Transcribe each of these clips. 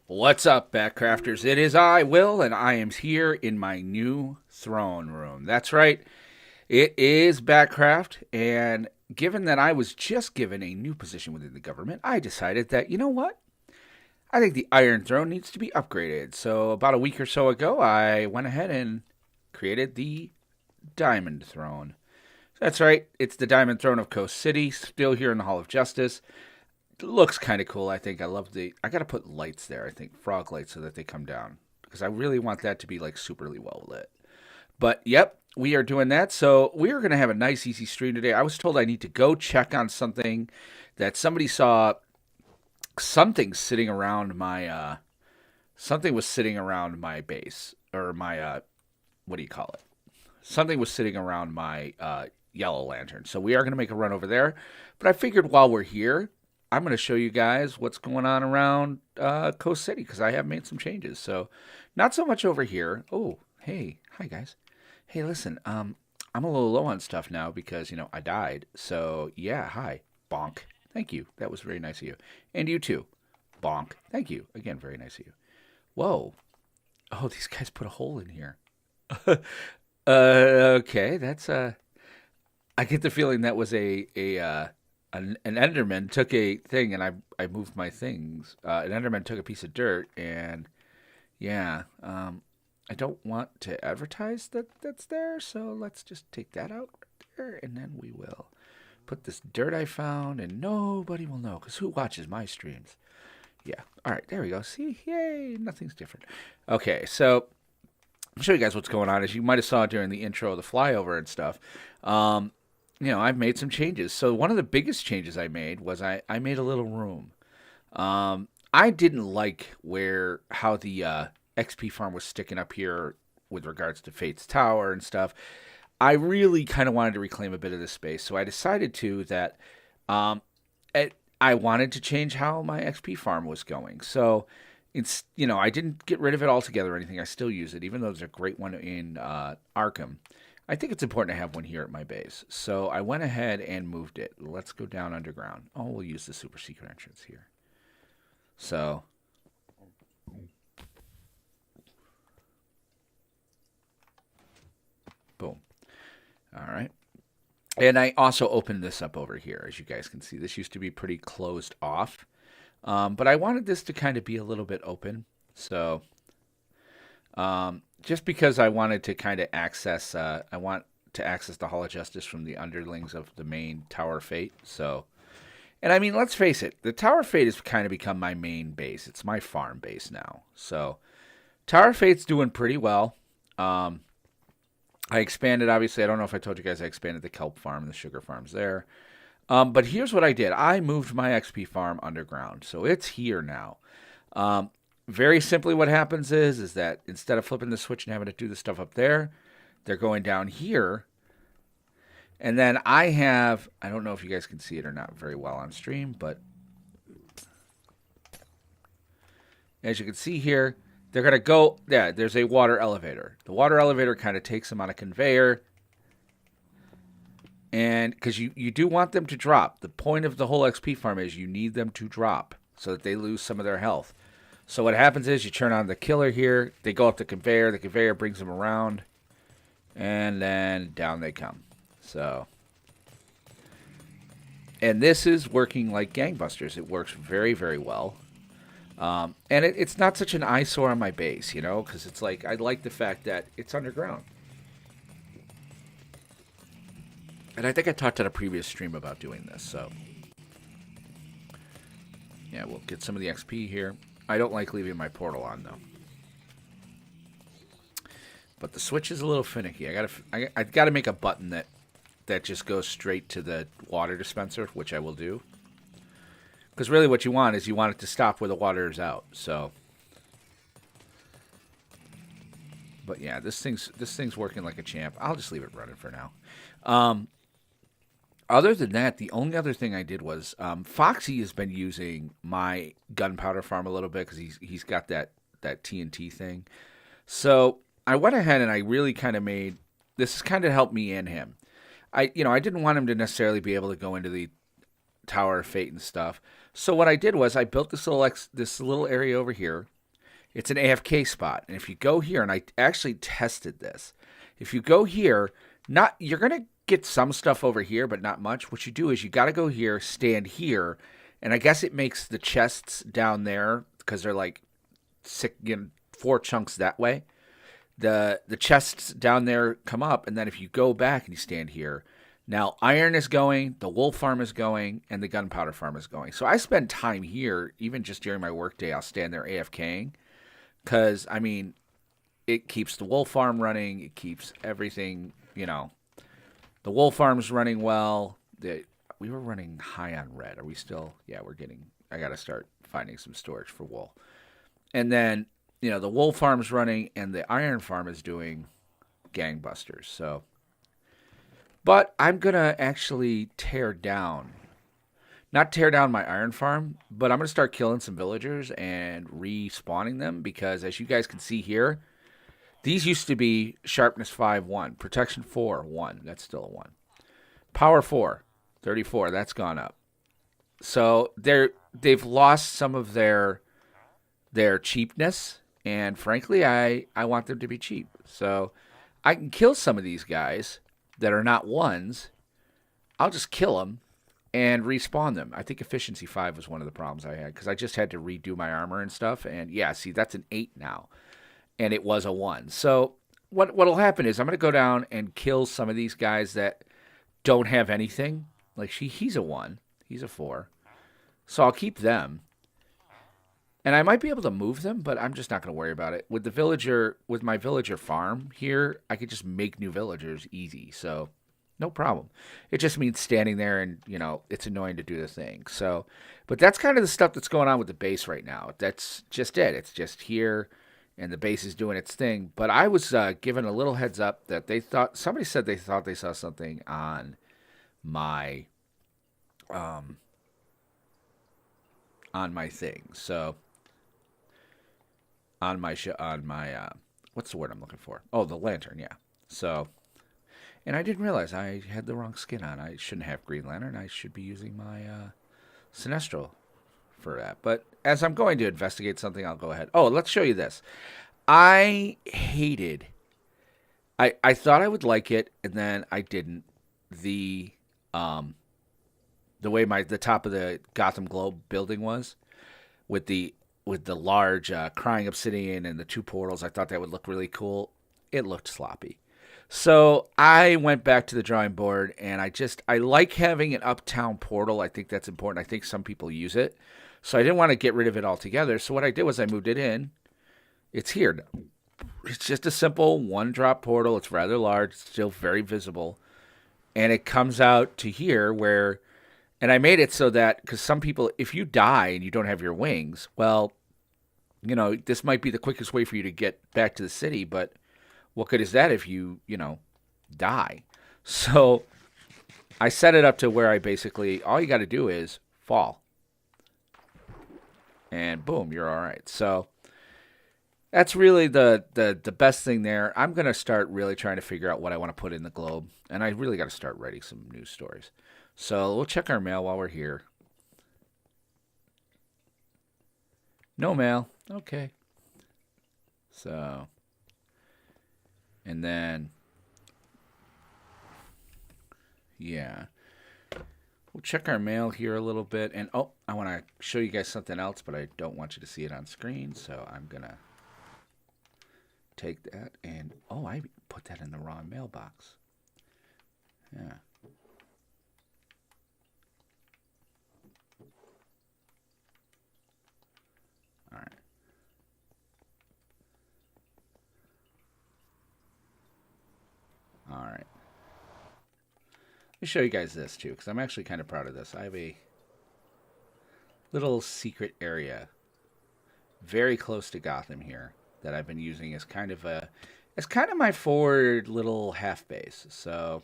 What's up, Backcrafters? It is I, Will, and I am here in my new throne room. That's right, it is Backcraft, and given that I was just given a new position within the government, I decided that, you know what? I think the Iron Throne needs to be upgraded. So, about a week or so ago, I went ahead and created the Diamond Throne. That's right, it's the Diamond Throne of Coast City, still here in the Hall of Justice. Looks kind of cool. I think I love the. I gotta put lights there. I think frog lights so that they come down because I really want that to be like superly well lit. But yep, we are doing that. So we are gonna have a nice easy stream today. I was told I need to go check on something that somebody saw. Something sitting around my. Something was sitting around my base or my. What do you call it? Something was sitting around my yellow lantern. So we are gonna make a run over there. But I figured while we're here, I'm going to show you guys what's going on around Coast City because I have made some changes. So, not so much over here. Oh, hey, hi guys. Hey, listen, I'm a little low on stuff now because I died. So yeah, hi, bonk. Thank you. That was very nice of you, and you too, bonk. Thank you again. Very nice of you. Whoa. Oh, these guys put a hole in here. Okay, that's I get the feeling that was an Enderman took a thing, and I moved my things. An Enderman took a piece of dirt, and yeah, I don't want to advertise that that's there, so let's just take that out right there, and then we will put this dirt I found, and nobody will know, because who watches my streams? Yeah, all right, there we go. See, yay, nothing's different. Okay, so I'll show you guys what's going on. As you might have saw during the intro, the flyover and stuff. I've made some changes. So one of the biggest changes I made was I made a little room. I didn't like how the XP farm was sticking up here with regards to Fate's Tower and stuff. I really kind of wanted to reclaim a bit of this space, so I decided that I wanted to change how my XP farm was going. So I didn't get rid of it altogether or anything. I still use it, even though there's a great one in Arkham. I think it's important to have one here at my base. So I went ahead and moved it. Let's go down underground. Oh, we'll use the super secret entrance here. So, boom. All right. And I also opened this up over here, as you guys can see. This used to be pretty closed off. But I wanted this to kind of be a little bit open. So, just because I wanted to kind of access, I want to access the Hall of Justice from the underlings of the main Tower of Fate. So, and I mean, let's face it, the Tower of Fate has kind of become my main base. It's my farm base now. So, Tower of Fate's doing pretty well. I expanded, obviously. I don't know if I told you guys I expanded the kelp farm and the sugar farms there. But here's what I did. I moved my XP farm underground. So it's here now. Very simply what happens is that instead of flipping the switch and having to do the stuff up there, they're going down here. And then I don't know if you guys can see it or not very well on stream, but as you can see here, they're going to go, there's a water elevator. The water elevator kind of takes them on a conveyor. And because you do want them to drop. The point of the whole XP farm is you need them to drop so that they lose some of their health. So what happens is you turn on the killer here. They go up the conveyor brings them around. And then down they come. So, and this is working like gangbusters. It works very, very well. And it's not such an eyesore on my base, because it's like, I like the fact that it's underground. And I think I talked on a previous stream about doing this, so. Yeah, we'll get some of the XP here. I don't like leaving my portal on, though. But the switch is a little finicky. I gotta make a button that just goes straight to the water dispenser, which I will do. Because really what you want is you want it to stop where the water is out. So But yeah, this thing's working like a champ. I'll just leave it running for now. Um, Other than that, the only other thing I did was Foxy has been using my gunpowder farm a little bit because he's got that TNT thing. So I went ahead and I really kind of made this has kind of helped me and him. I didn't want him to necessarily be able to go into the Tower of Fate and stuff. So what I did was I built this little area over here. It's an AFK spot, and if you go here, and I actually tested this, if you go here, not you're gonna get some stuff over here, but not much. What you do is you got to go here, stand here, and I guess it makes the chests down there because they're like six, four chunks that way. The chests down there come up, and then if you go back and you stand here, now iron is going, the wool farm is going, and the gunpowder farm is going. So I spend time here, even just during my workday. I'll stand there AFKing because I mean it keeps the wool farm running, it keeps everything. The wool farm's running well. We were running high on red. Are we still? Yeah, we're getting. I got to start finding some storage for wool. And then the wool farm's running, and the iron farm is doing gangbusters. So, but I'm gonna actually not tear down my iron farm, but I'm gonna start killing some villagers and respawning them because, as you guys can see here, these used to be sharpness 5 1, protection 4 1. That's still a 1. Power 4 34. That's gone up. So they've lost some of their cheapness, and frankly, I want them to be cheap. So I can kill some of these guys that are not ones. I'll just kill them and respawn them. I think efficiency 5 was one of the problems I had because I just had to redo my armor and stuff. And yeah, see, that's an 8 now, and it was a 1. So what'll happen is I'm going to go down and kill some of these guys that don't have anything. Like he's a 1, he's a 4. So I'll keep them. And I might be able to move them, but I'm just not going to worry about it. With my villager farm here, I could just make new villagers easy. So no problem. It just means standing there and, it's annoying to do the thing. So, but that's kind of the stuff that's going on with the base right now. That's just it. It's just here and the base is doing its thing. But I was given a little heads up that somebody said they thought they saw something on my, thing. So, on my what's the word I'm looking for? Oh, the lantern, yeah. So, and I didn't realize I had the wrong skin on. I shouldn't have Green Lantern. I should be using my Sinestro for that. But as I'm going to investigate something, I'll go ahead. Oh, let's show you this. I thought I would like it, and then I didn't. The way the top of the Gotham Globe building was with the large crying obsidian and the 2 portals. I thought that would look really cool. It looked sloppy. So I went back to the drawing board, and I like having an uptown portal. I think that's important. I think some people use it. So I didn't want to get rid of it altogether. So what I did was I moved it in. It's here. It's just a simple 1-drop portal. It's rather large. It's still very visible. And it comes out to here where... And I made it so that, because some people, if you die and you don't have your wings, well, this might be the quickest way for you to get back to the city, but what good is that if you, die? So I set it up to where I basically, all you got to do is fall. And boom, you're all right. So that's really the best thing there. I'm going to start really trying to figure out what I want to put in the globe. And I really got to start writing some news stories. So we'll check our mail while we're here. No mail. Okay. So, and then, yeah. We'll check our mail here a little bit. And, I want to show you guys something else, but I don't want you to see it on screen. So I'm going to take that and, I put that in the wrong mailbox. Yeah. All right. All right. Let me show you guys this too, because I'm actually kind of proud of this. I have a little secret area very close to Gotham here that I've been using as kind of It's kind of my forward little half base. So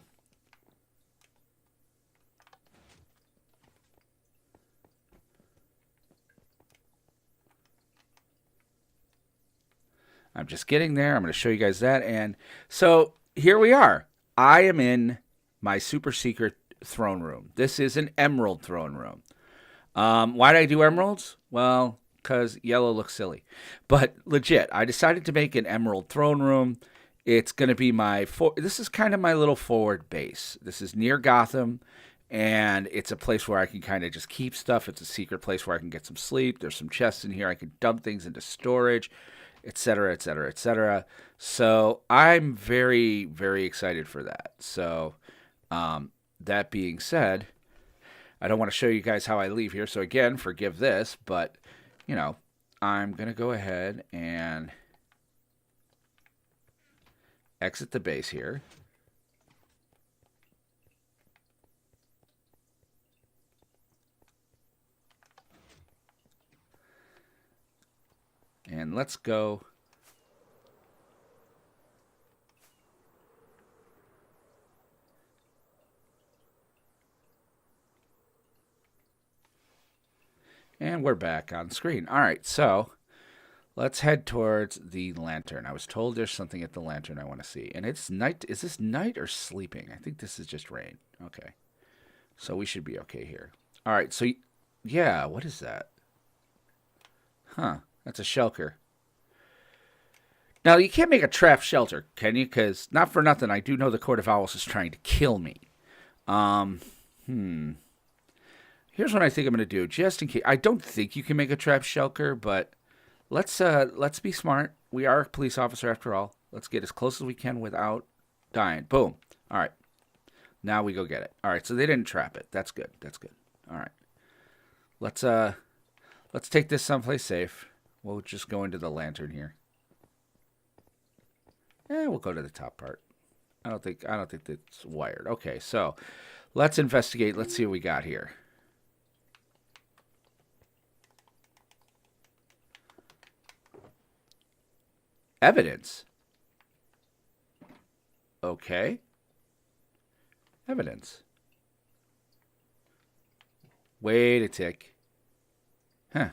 I'm just getting there. I'm going to show you guys that. And so here we are. I am in my super secret throne room. This is an emerald throne room. Why did I do emeralds? Well, because yellow looks silly. But legit, I decided to make an emerald throne room. It's going to be this is kind of my little forward base. This is near Gotham, and it's a place where I can kind of just keep stuff. It's a secret place where I can get some sleep. There's some chests in here. I can dump things into storage, etc., etc., etc. So I'm very, very excited for that. So that being said, I don't want to show you guys how I leave here. So again, forgive this, but I'm going to go ahead and exit the base here. And let's go. And we're back on screen. All right, so let's head towards the lantern. I was told there's something at the lantern I want to see. And it's night. Is this night or sleeping? I think this is just rain. Okay. So we should be okay here. All right, so yeah, what is that? Huh, that's a shulker. Now, you can't make a trap shelter, can you? Because, not for nothing, I do know the Court of Owls is trying to kill me. Here's what I think I'm going to do, just in case. I don't think you can make a trap shelter, but let's be smart. We are a police officer after all. Let's get as close as we can without dying. Boom. All right. Now we go get it. All right, so they didn't trap it. That's good. That's good. All right. Let's take this someplace safe. We'll just go into the lantern here. We'll go to the top part. I don't think it's wired. Okay, so let's investigate. Let's see what we got here. Evidence. Okay. Evidence. Wait a tick. Huh.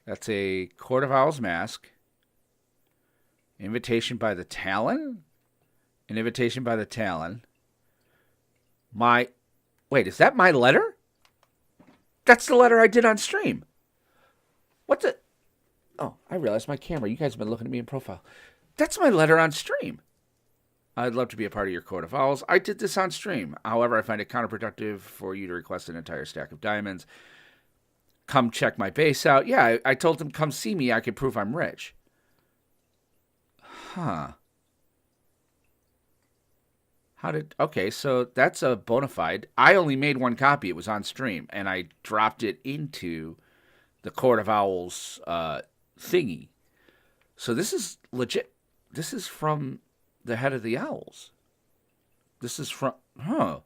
That's a Court of Owls mask. Invitation by the Talon? An invitation by the Talon. Wait, is that my letter? That's the letter I did on stream. What the? Oh, I realized my camera. You guys have been looking at me in profile. That's my letter on stream. I'd love to be a part of your Court of Owls. I did this on stream. However, I find it counterproductive for you to request an entire stack of diamonds. Come check my base out. Yeah, I told them, come see me. I can prove I'm rich. Huh. Okay, so that's a bona fide. I only made one copy. It was on stream, and I dropped it into the Court of Owls thingy. So this is legit. This is from the head of the Owls. This is from, All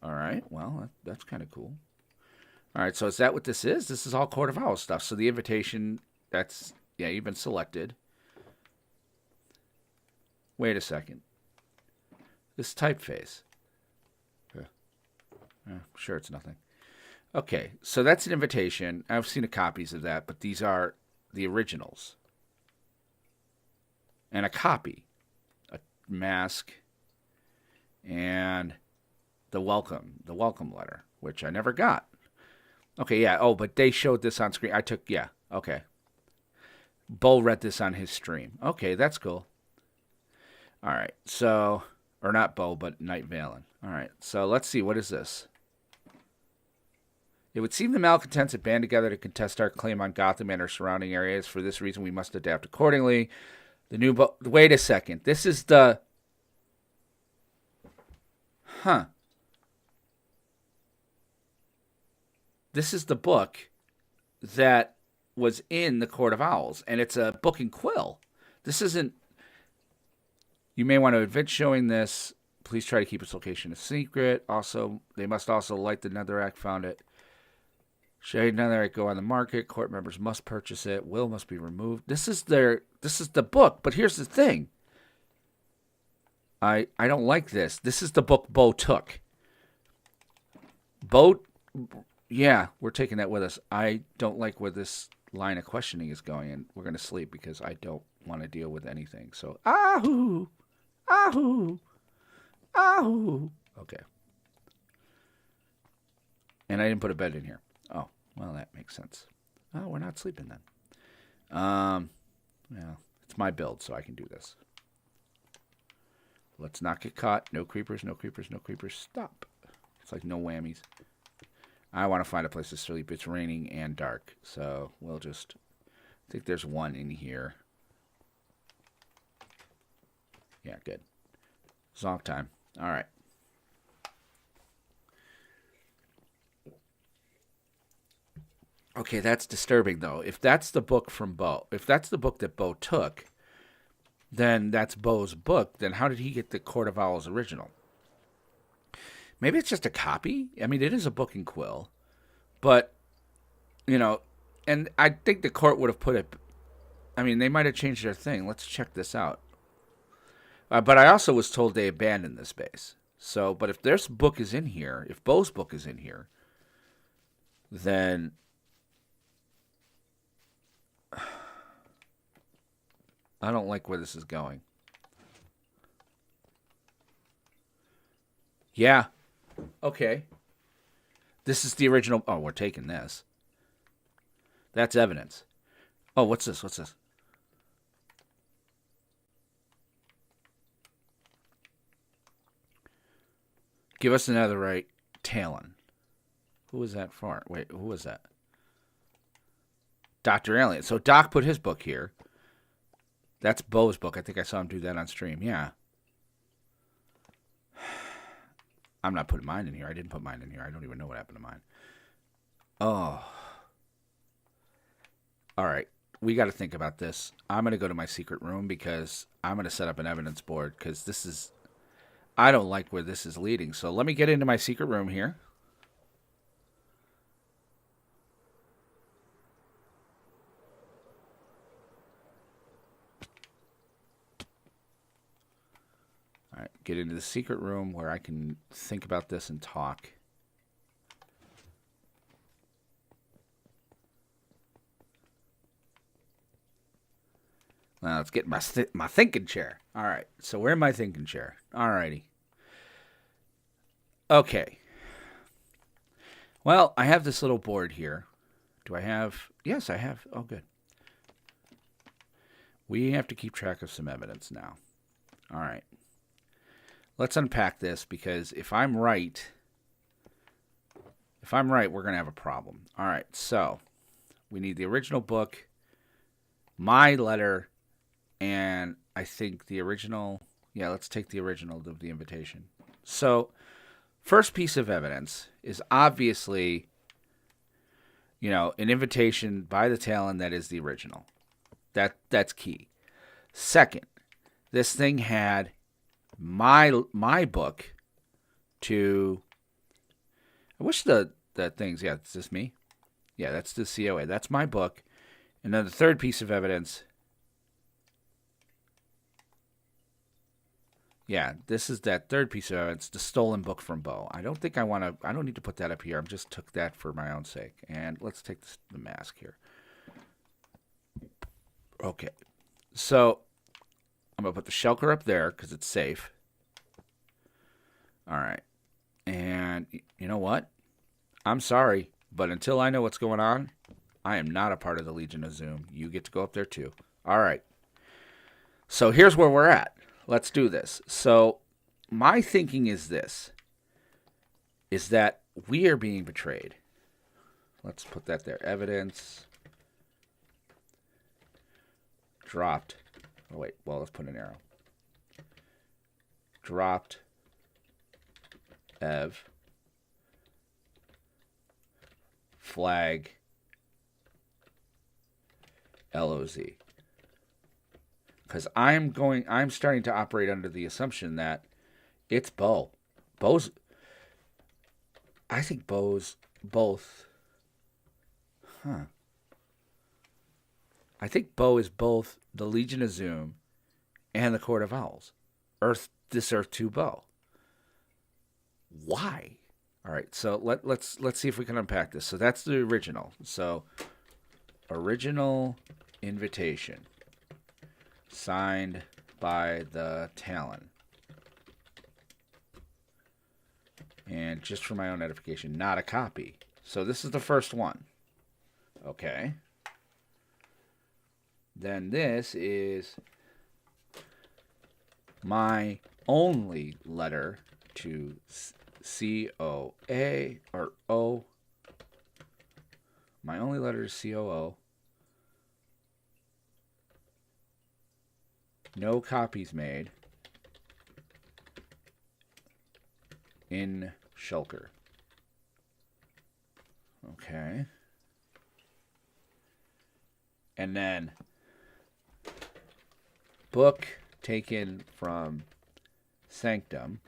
right, well, that's kind of cool. All right, so is that what this is? This is all Court of Owls stuff. So the invitation, you've been selected. Wait a second. This typeface. Sure, it's nothing. Okay, so that's an invitation. I've seen the copies of that, but these are the originals. And a copy. A mask. And the welcome letter, which I never got. Okay, yeah. Oh, but they showed this on screen. Okay. Bo read this on his stream. Okay, that's cool. All right, so, or not Bo, but Night Valen. All right, so let's see. What is this? It would seem the malcontents have band together to contest our claim on Gotham and our surrounding areas. For this reason, we must adapt accordingly. Wait a second. This is the... This is the book that was in the Court of Owls, and it's a book and quill. This isn't... You may want to admit showing this. Please try to keep its location a secret. Also, they must also light the Netherrack found it. Should Netherrack go on the market, court members must purchase it. Will must be removed. This is their This is the book, but here's the thing. I don't like this. This is the book Bo took. Bo, yeah, we're taking that with us. I don't like where this line of questioning is going, and we're going to sleep because I don't want to deal with anything. So, ahoo, ahoo, ahoo. Okay. And I didn't put a bed in here. Oh, well, that makes sense. Oh, we're not sleeping then. Yeah, it's my build, so I can do this. Let's not get caught. No creepers, no creepers, no creepers. Stop. It's like no whammies. I want to find a place to sleep. It's raining and dark, so we'll just... I think there's one in here. Yeah, good. Zonk time. All right. Okay, that's disturbing, though. If that's the book from Bo, if that's the book that Bo took, then that's Bo's book. Then how did he get the Court of Owls original? Maybe it's just a copy. I mean, it is a book in Quill, but you know, and I think the court would have put it. I mean, they might have changed their thing. Let's check this out. But I also was told they abandoned this base. So, but if their book is in here, if Bo's book is in here, then I don't like where this is going. Yeah. Okay. This is the original. Oh, we're taking this. That's evidence. Oh, what's this? What's this? Give us another right. Talon. Who was that for? Wait, who was that? Dr. Alien. So Doc put his book here. That's Bo's book. I think I saw him do that on stream. Yeah. I'm not putting mine in here. I didn't put mine in here. I don't even know what happened to mine. Oh. All right. We got to think about this. I'm going to go to my secret room because I'm going to set up an evidence board because this is... I don't like where this is leading. So let me get into my secret room here. All right, get into the secret room where I can think about this and talk. Now let's get my thinking chair. All right, so we're in my thinking chair. All righty. Okay. Well, I have this little board here. Do I have... Yes, I have. Oh, good. We have to keep track of some evidence now. All right. Let's unpack this because if I'm right, we're going to have a problem. All right, so we need the original book, my letter, and I think the original. Yeah, let's take the original of the invitation. So, first piece of evidence is obviously, an invitation by the Talon that is the original. That's key. Second, this thing had my book to... I wish the things... Yeah, is this me? Yeah, that's the COA. That's my book. And then the third piece of evidence... Yeah, this is that third piece of evidence, the stolen book from Bo. I don't think I want to... I don't need to put that up here. I just took that for my own sake. And let's take the mask here. Okay. So, I'm going to put the shulker up there because it's safe. All right. And you know what? I'm sorry, but until I know what's going on, I am not a part of the Legion of Zoom. You get to go up there too. All right. So here's where we're at. Let's do this. So my thinking is this, is that we are being betrayed. Let's put that there. Evidence dropped. Oh, wait. Well, let's put an arrow. Dropped. Ev. Flag. LOZ. Because I'm starting to operate under the assumption that it's Bo. I think Bo's both. Huh. I think Bo is both the Legion of Zoom and the Court of Owls. This Earth 2 Bo. Why? All right, so let's see if we can unpack this. So that's the original. So original invitation signed by the Talon. And just for my own edification, not a copy. So this is the first one. Okay. Then this is my only letter to COA or O. My only letter to COO. No copies made in Shulker. Okay. And then book taken from Sanctum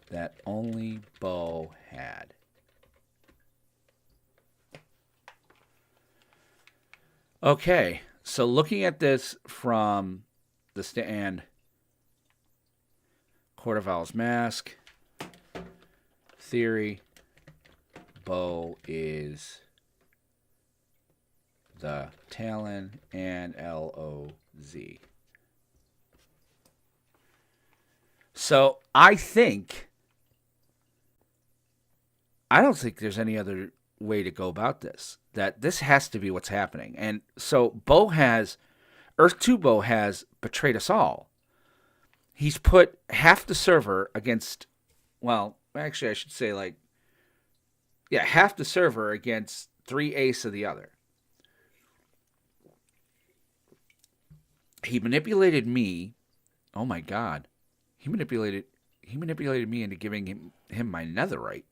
that only Bo had. Okay, so looking at this from the stand, Court of Owls Mask, theory, Bo is the Talon and LOZ. So I don't think there's any other way to go about this. That this has to be what's happening. And so Earth 2 Bo has betrayed us all. He's put half the server against, well, actually I should say half the server against 3/8 of the other. He manipulated me. Oh my God. He manipulated me into giving him my netherite.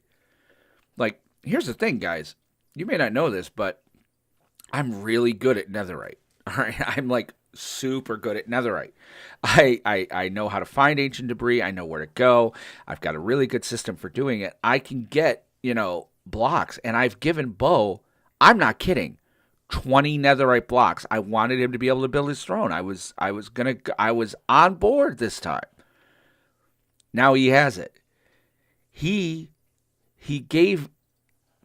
Like, here's the thing, guys. You may not know this, but I'm really good at netherite. All right, I'm like super good at netherite. I know how to find ancient debris. I know where to go. I've got a really good system for doing it. I can get, blocks, and I've given Bo, I'm not kidding, 20 netherite blocks. I wanted him to be able to build his throne. I was on board this time. Now he has it. He gave,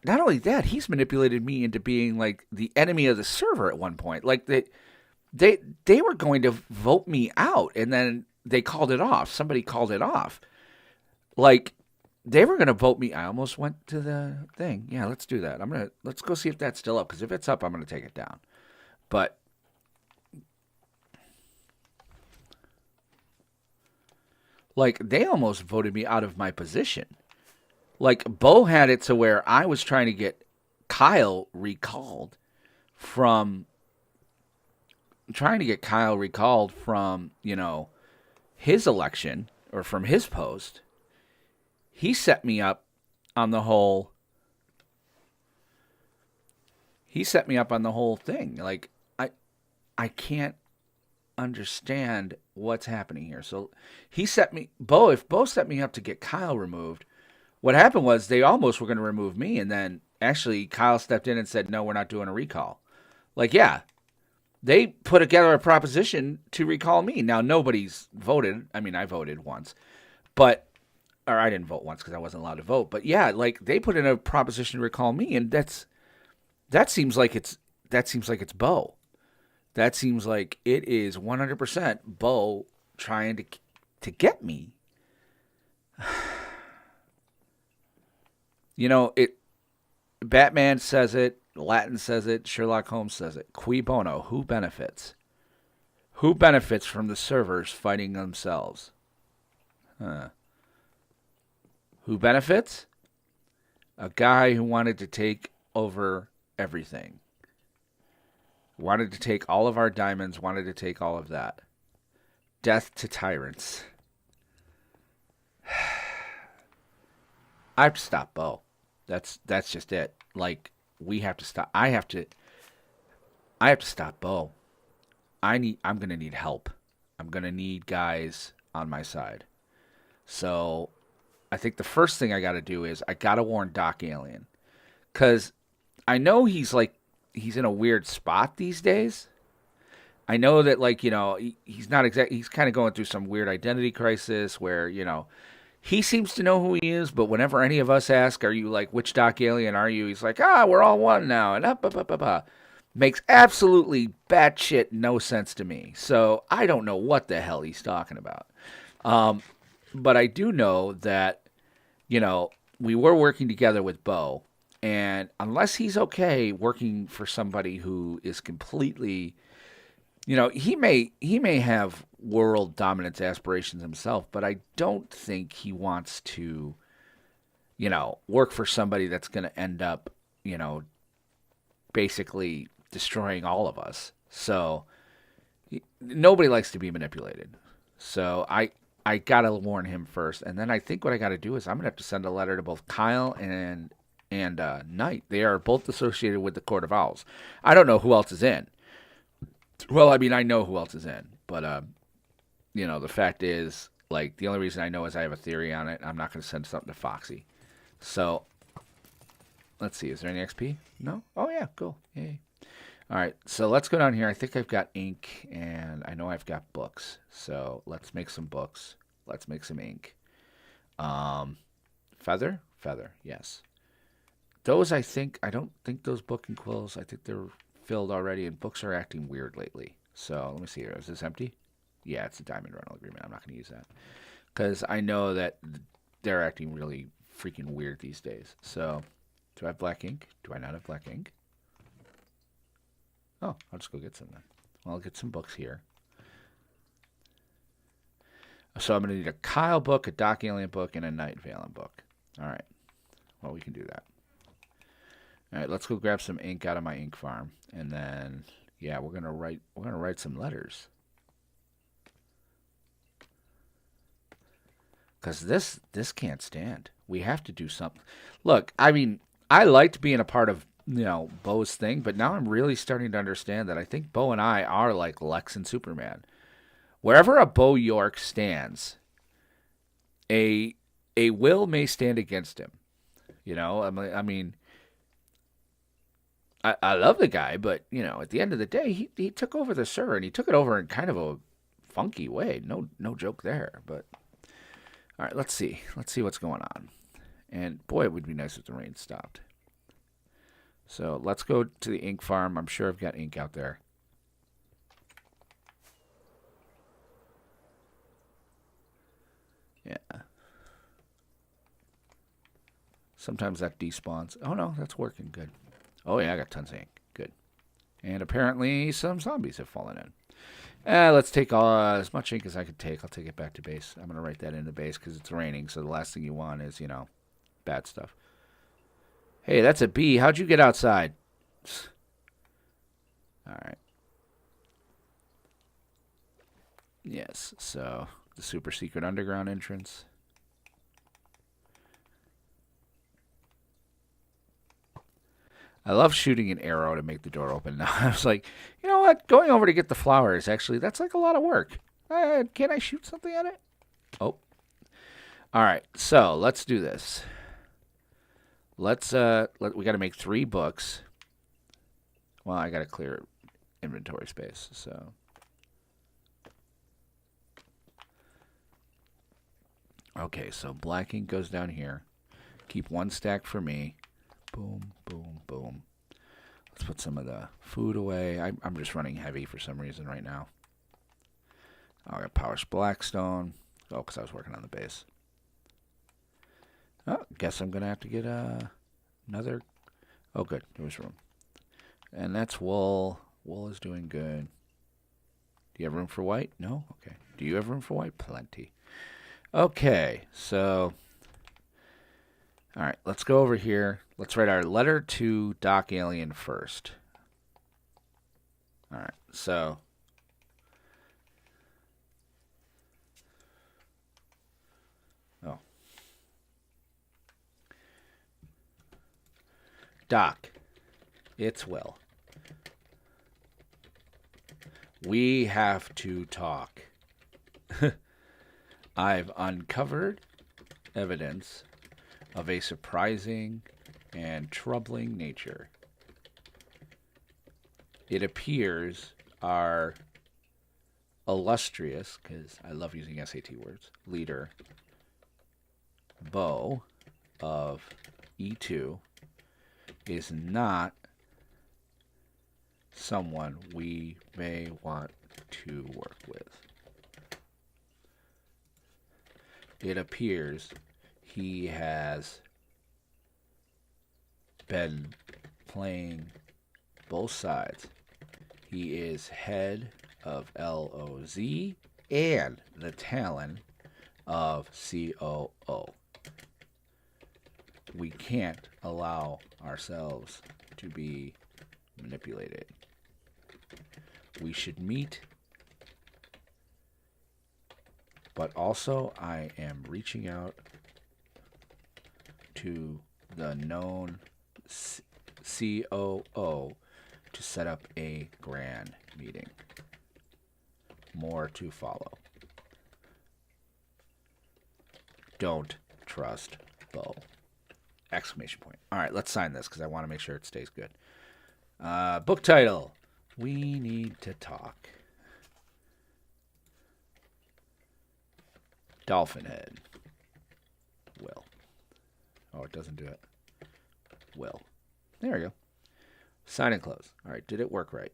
not only that, he's manipulated me into being like the enemy of the server at one point. Like they were going to vote me out, and then they called it off. Somebody called it off. Like, they were going to vote me. I almost went to the thing. Yeah, let's do that. Let's go see if that's still up, because if it's up, I'm going to take it down. But like, they almost voted me out of my position. Like, Bo had it to where I was trying to get Kyle recalled from his election or from his post. He set me up on the whole thing. Like, I can't understand what's happening here. So if Bo set me up to get Kyle removed, what happened was they almost were going to remove me, and then actually Kyle stepped in and said, no, we're not doing a recall. Like, yeah, they put together a proposition to recall me. Now, nobody's voted. I mean, I voted once, or I didn't vote once because I wasn't allowed to vote. But yeah, like, they put in a proposition to recall me, and that seems like it's Bo. That seems like it is 100% Bo trying to get me. Batman says it, Latin says it, Sherlock Holmes says it. Cui bono, who benefits? Who benefits from the servers fighting themselves? Who benefits? A guy who wanted to take over everything. Wanted to take all of our diamonds, wanted to take all of that. Death to tyrants. I have to stop Bo. That's just it. Like, we have to stop. I have to stop Bo. I'm gonna need help. I'm gonna need guys on my side. So I think the first thing I gotta do is I gotta warn Doc Alien. 'Cause I know he's like he's in a weird spot these days. I know that, like, he's not exact. He's kind of going through some weird identity crisis where, he seems to know who he is, but whenever any of us ask, "Are you like which Doc Alien are you?" He's like, we're all one now," and up, up, up, up, up. Makes absolutely batshit no sense to me. So I don't know what the hell he's talking about. Um, but I do know that, we were working together with Bo, and unless he's okay working for somebody who is completely, he may have world dominance aspirations himself, but I don't think he wants to, work for somebody that's going to end up, basically destroying all of us. So nobody likes to be manipulated. So I gotta warn him first, and then I think what I gotta do is I'm gonna have to send a letter to both Kyle and Knight. They are both associated with the Court of Owls. I don't know who else is in. Well, I mean, I know who else is in, but the fact is, like, the only reason I know is I have a theory on it. I'm not gonna send something to Foxy. So let's see. Is there any XP? No. Oh yeah, cool. Yay. All right, so let's go down here. I think I've got ink, and I know I've got books. So let's make some books. Let's make some ink. Um, feather, yes. Those I don't think those book and quills. I think they're filled already, and books are acting weird lately. So let me see here. Is this empty? Yeah, it's a diamond rental agreement. I'm not going to use that because I know that they're acting really freaking weird these days. So do I have black ink? Do I not have black ink? Oh, I'll just go get some then. Well, I'll get some books here. So I'm going to need a Kyle book, a Doc Alien book, and a Night Valen book. All right. Well, we can do that. All right, let's go grab some ink out of my ink farm, and then yeah, we're gonna write some letters. Cause this can't stand. We have to do something. Look, I mean, I liked being a part of Bo's thing, but now I'm really starting to understand that I think Bo and I are like Lex and Superman. Wherever a Bo York stands, a Will may stand against him. I mean, I love the guy, but at the end of the day, he took over the server, and he took it over in kind of a funky way. No joke there. But all right, let's see what's going on. And boy, it would be nice if the rain stopped. So let's go to the ink farm. I'm sure I've got ink out there. Yeah. Sometimes that despawns. Oh no, that's working good. Oh yeah, I got tons of ink. Good. And apparently some zombies have fallen in. Let's take as much ink as I could take. I'll take it back to base. I'm going to write that into base because it's raining, so the last thing you want is, bad stuff. Hey, that's a bee. How'd you get outside? All right. Yes, so the super secret underground entrance. I love shooting an arrow to make the door open. Now I was like, you know what? Going over to get the flowers, actually, that's like a lot of work. Can I shoot something at it? Oh. All right, so let's do this. We got to make 3 books. Well, I got to clear inventory space, so. Okay, so black ink goes down here. Keep 1 stack for me. Boom, boom, boom. Let's put some of the food away. I'm just running heavy for some reason right now. I got Powers Blackstone. Oh, because I was working on the base. Oh, guess I'm going to have to get another. Oh, good. There was room. And that's wool. Wool is doing good. Do you have room for white? No? Okay. Do you have room for white? Plenty. Okay, so. All right, let's go over here. Let's write our letter to Doc Alien first. All right, so. Oh. Doc, it's Will. We have to talk. I've uncovered evidence of a surprising and troubling nature. it appears our illustrious, because I love using SAT words, leader, Bo of E2 is not someone we may want to work with. It appears he has been playing both sides. He is head of LOZ and the Talon of COO. We can't allow ourselves to be manipulated. We should meet, but also I am reaching out to the known COO to set up a grand meeting. More to follow. Don't trust Bo. Exclamation point. All right, let's sign this because I want to make sure it stays good. Book title. We need to talk. Dolphin Head. Will. Oh, it doesn't do it. Will. There we go. Sign and close. All right, did it work right?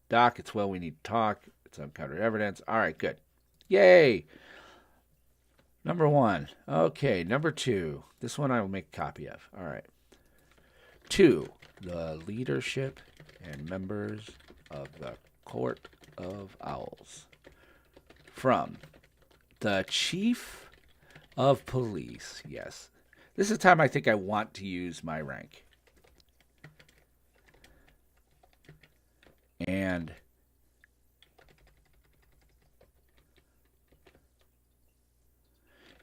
Doc, it's Will. We need to talk. It's uncovered evidence. All right, good. Yay. Number 1. Okay, number 2. This one I will make a copy of. All right. 2. The leadership and members of the Court of Owls. From the Chief of Police. Yes. This is the time I think I want to use my rank. And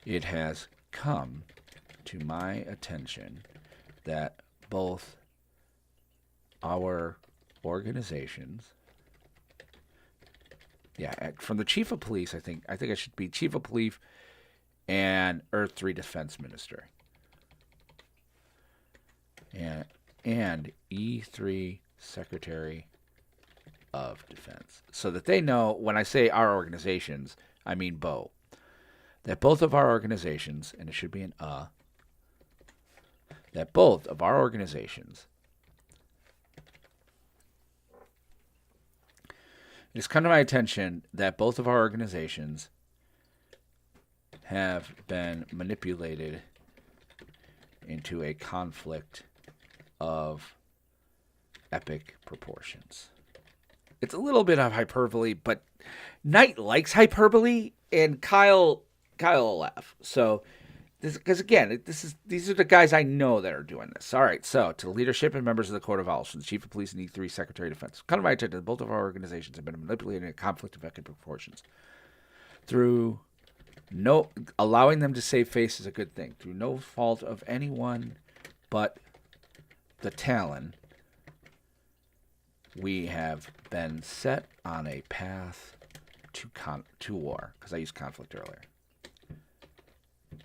it has come to my attention that both our organizations, from the Chief of Police, I think I should be Chief of Police and Earth 3 Defense Minister. And E3 Secretary of Defense. So that they know when I say our organizations, I mean Bo. That both of our organizations, and it should be an that both of our organizations, it has come to my attention that both of our organizations have been manipulated into a conflict of epic proportions. It's a little bit of hyperbole, but Knight likes hyperbole, and Kyle will laugh. So, because again, these are the guys I know that are doing this. All right, so to the leadership and members of the Court of Owls, from the Chief of Police and E3 Secretary of Defense, come to my attention that both of our organizations have been manipulated in a conflict of epic proportions. Through allowing them to save face is a good thing. Through no fault of anyone but the Talon, we have been set on a path to war, because I used conflict earlier.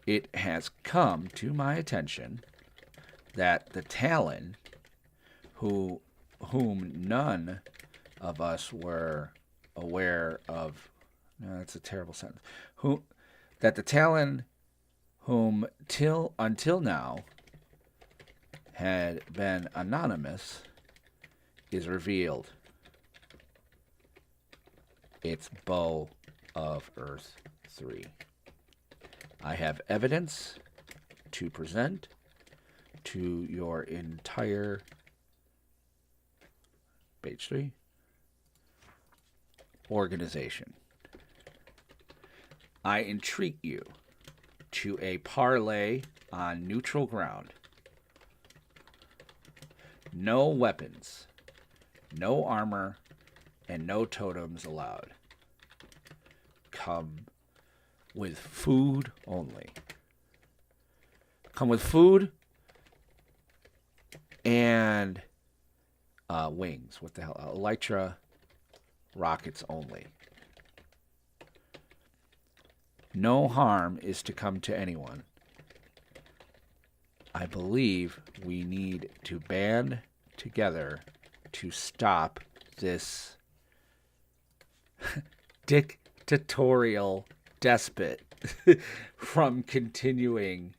It has come to my attention that the Talon, whom none of us were aware of, no, that's a terrible sentence, that the Talon whom until now had been anonymous is revealed. It's Bo of Earth 3. I have evidence to present to your entire page 3 organization. I entreat you to a parlay on neutral ground. No weapons, no armor, and no totems allowed. Come with food only. Come with food and wings. What the hell? Elytra rockets only. No harm is to come to anyone. I believe we need to band together to stop this dictatorial despot from continuing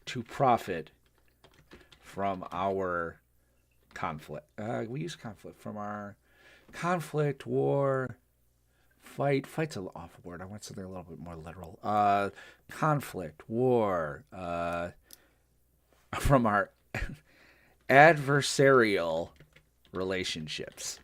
to profit from our conflict. We use conflict from our conflict, war, fight. Fight's an awful word. I want something a little bit more literal. Conflict, war, from our adversarial relationships.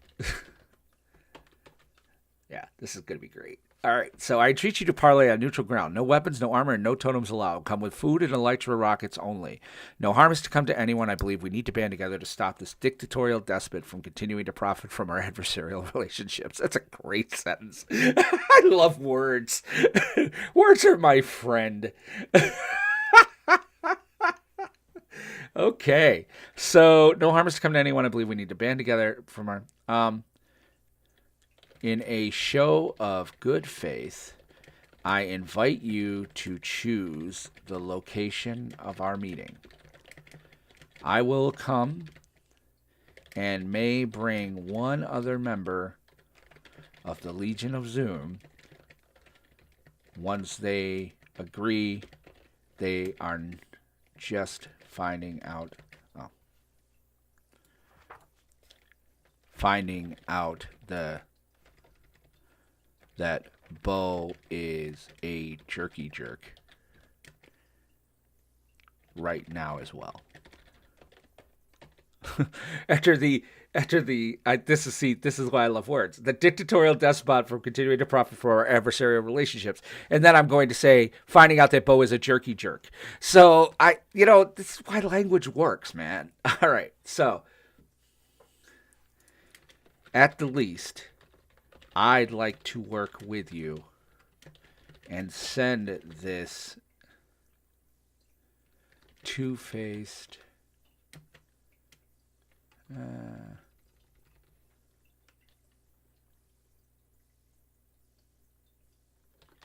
Yeah, this is going to be great. All right, so I entreat you to parley on neutral ground. No weapons, no armor, and no totems allowed. Come with food and elytra rockets only. No harm is to come to anyone. I believe we need to band together to stop this dictatorial despot from continuing to profit from our adversarial relationships. That's a great sentence. I love words. Words are my friend. Okay, so no harm is to come to anyone. I believe we need to band together from our... In a show of good faith, I invite you to choose the location of our meeting. I will come and may bring one other member of the Legion of Zoom. Once they agree, they are just finding out that Bo is a jerky jerk right now as well. This is why I love words. The dictatorial despot from continuing to profit from our adversarial relationships. And then I'm going to say, finding out that Bo is a jerky jerk. So this is why language works, man. All right. So at the least, I'd like to work with you and send this two-faced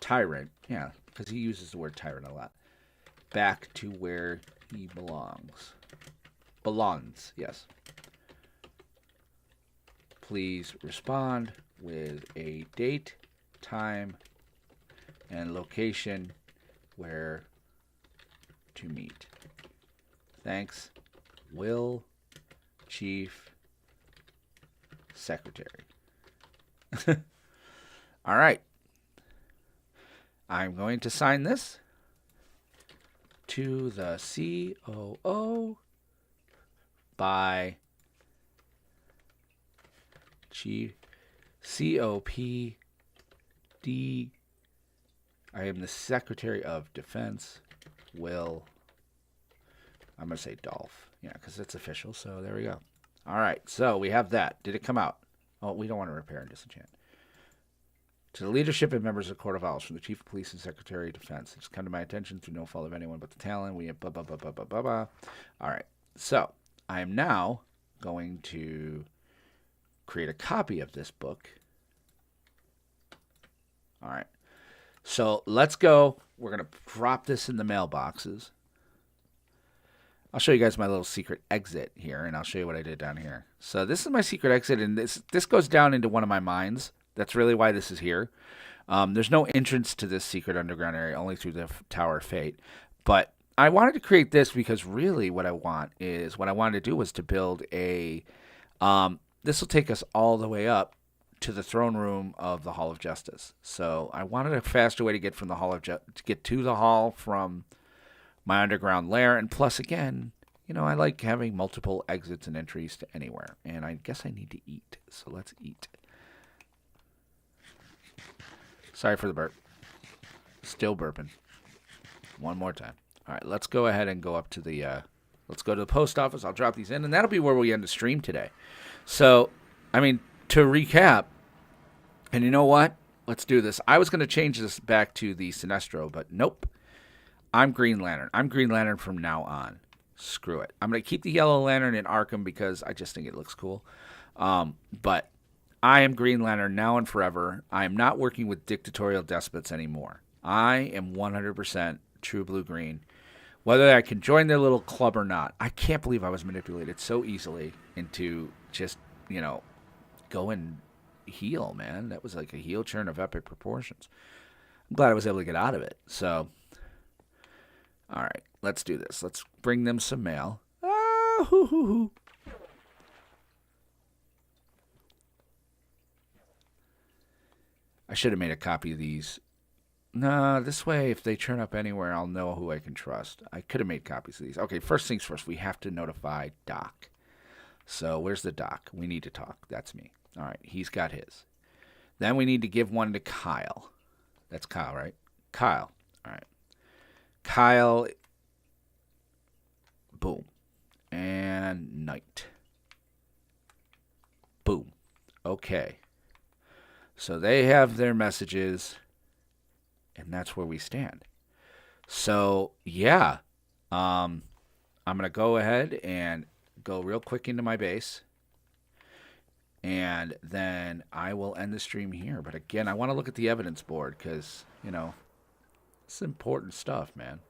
tyrant, yeah, because he uses the word tyrant a lot, back to where he belongs. Belongs, yes. Please respond with a date, time, and location where to meet. Thanks, Will, Chief Secretary. All right. I'm going to sign this to the COO by Chief COPD. I am the Secretary of Defense. I'm going to say Dolph. Yeah, because it's official. So there we go. All right. So we have that. Did it come out? Oh, we don't want to repair and disenchant. To the leadership and members of the Court of Owls, from the Chief of Police and Secretary of Defense, it's come to my attention through no fault of anyone but the Talon. We have blah, blah, blah, blah, blah, blah, blah. All right. So I am now going to create a copy of this book. All right. So let's go. We're going to drop this in the mailboxes. I'll show you guys my little secret exit here, and I'll show you what I did down here. So this is my secret exit, and this goes down into one of my mines. That's really why this is here. There's no entrance to this secret underground area, only through the Tower of Fate. But I wanted to create this because really what I wanted to do was to build a... this will take us all the way up to the throne room of the Hall of Justice. So I wanted a faster way to get from the Hall of to get to the hall from my underground lair. And plus, again, I like having multiple exits and entries to anywhere. And I guess I need to eat. So let's eat. Sorry for the burp. Still burping. One more time. All right, let's go ahead and go up to the... let's go to the post office. I'll drop these in, and that'll be where we end the stream today. So, to recap, and you know what? Let's do this. I was going to change this back to the Sinestro, but nope. I'm Green Lantern. I'm Green Lantern from now on. Screw it. I'm going to keep the Yellow Lantern in Arkham because I just think it looks cool. But I am Green Lantern now and forever. I am not working with dictatorial despots anymore. I am 100% true blue-green. Whether I can join their little club or not, I can't believe I was manipulated so easily into just go and heal, man. That was like a heel turn of epic proportions. I'm glad I was able to get out of it. So, all right, let's do this. Let's bring them some mail. Ah, hoo, hoo, hoo. I should have made a copy of these. No, this way, if they turn up anywhere, I'll know who I can trust. I could have made copies of these. Okay, first things first, we have to notify Doc. So, where's the Doc? We need to talk. That's me. All right, he's got his. Then we need to give one to Kyle. That's Kyle, right? Kyle. All right. Kyle. Boom. And Knight. Boom. Okay. So they have their messages, and that's where we stand. So, yeah. I'm going to go ahead and go real quick into my base. And then I will end the stream here. But again, I want to look at the evidence board because, it's important stuff, man.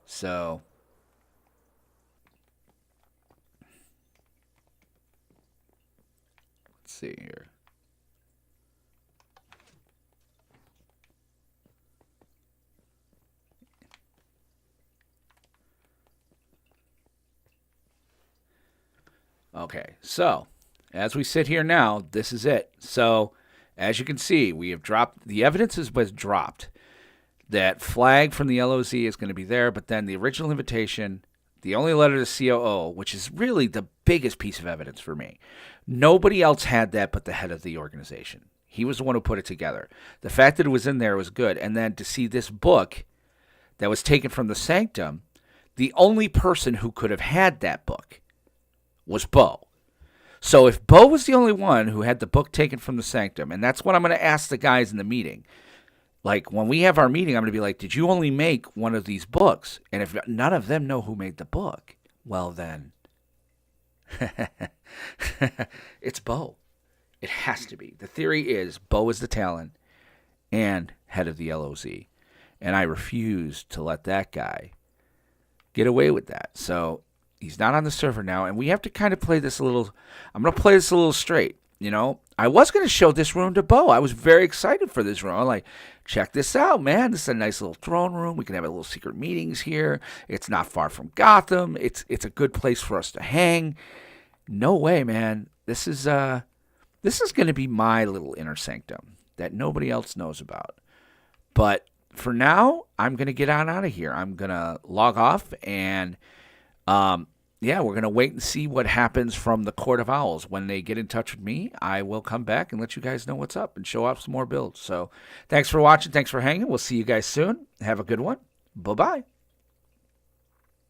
So, let's see here. Okay, so as we sit here now, this is it. So, as you can see, we have dropped, the evidence was dropped. That flag from the LOZ is going to be there, but then the original invitation, the only letter to COO, which is really the biggest piece of evidence for me. Nobody else had that but the head of the organization. He was the one who put it together. The fact that it was in there was good. And then to see this book that was taken from the Sanctum, the only person who could have had that book was Bo. So if Bo was the only one who had the book taken from the Sanctum, and that's what I'm going to ask the guys in the meeting. Like, when we have our meeting, I'm going to be like, did you only make one of these books? And if none of them know who made the book, well then, it's Bo. It has to be. The theory is Bo is the talent and head of the LOZ. And I refuse to let that guy get away with that. So he's not on the server now, and we have to kind of play this a little. I'm going to play this a little straight. I was going to show this room to Bo. I was very excited for this room. I'm like, check this out, man. This is a nice little throne room. We can have a little secret meetings here. It's not far from Gotham. It's a good place for us to hang. No way, man. This is going to be my little inner sanctum that nobody else knows about. But for now, I'm going to get on out of here. I'm going to log off and we're going to wait and see what happens from the Court of Owls. When they get in touch with me, I will come back and let you guys know what's up and show off some more builds. So thanks for watching. Thanks for hanging. We'll see you guys soon. Have a good one. Bye-bye.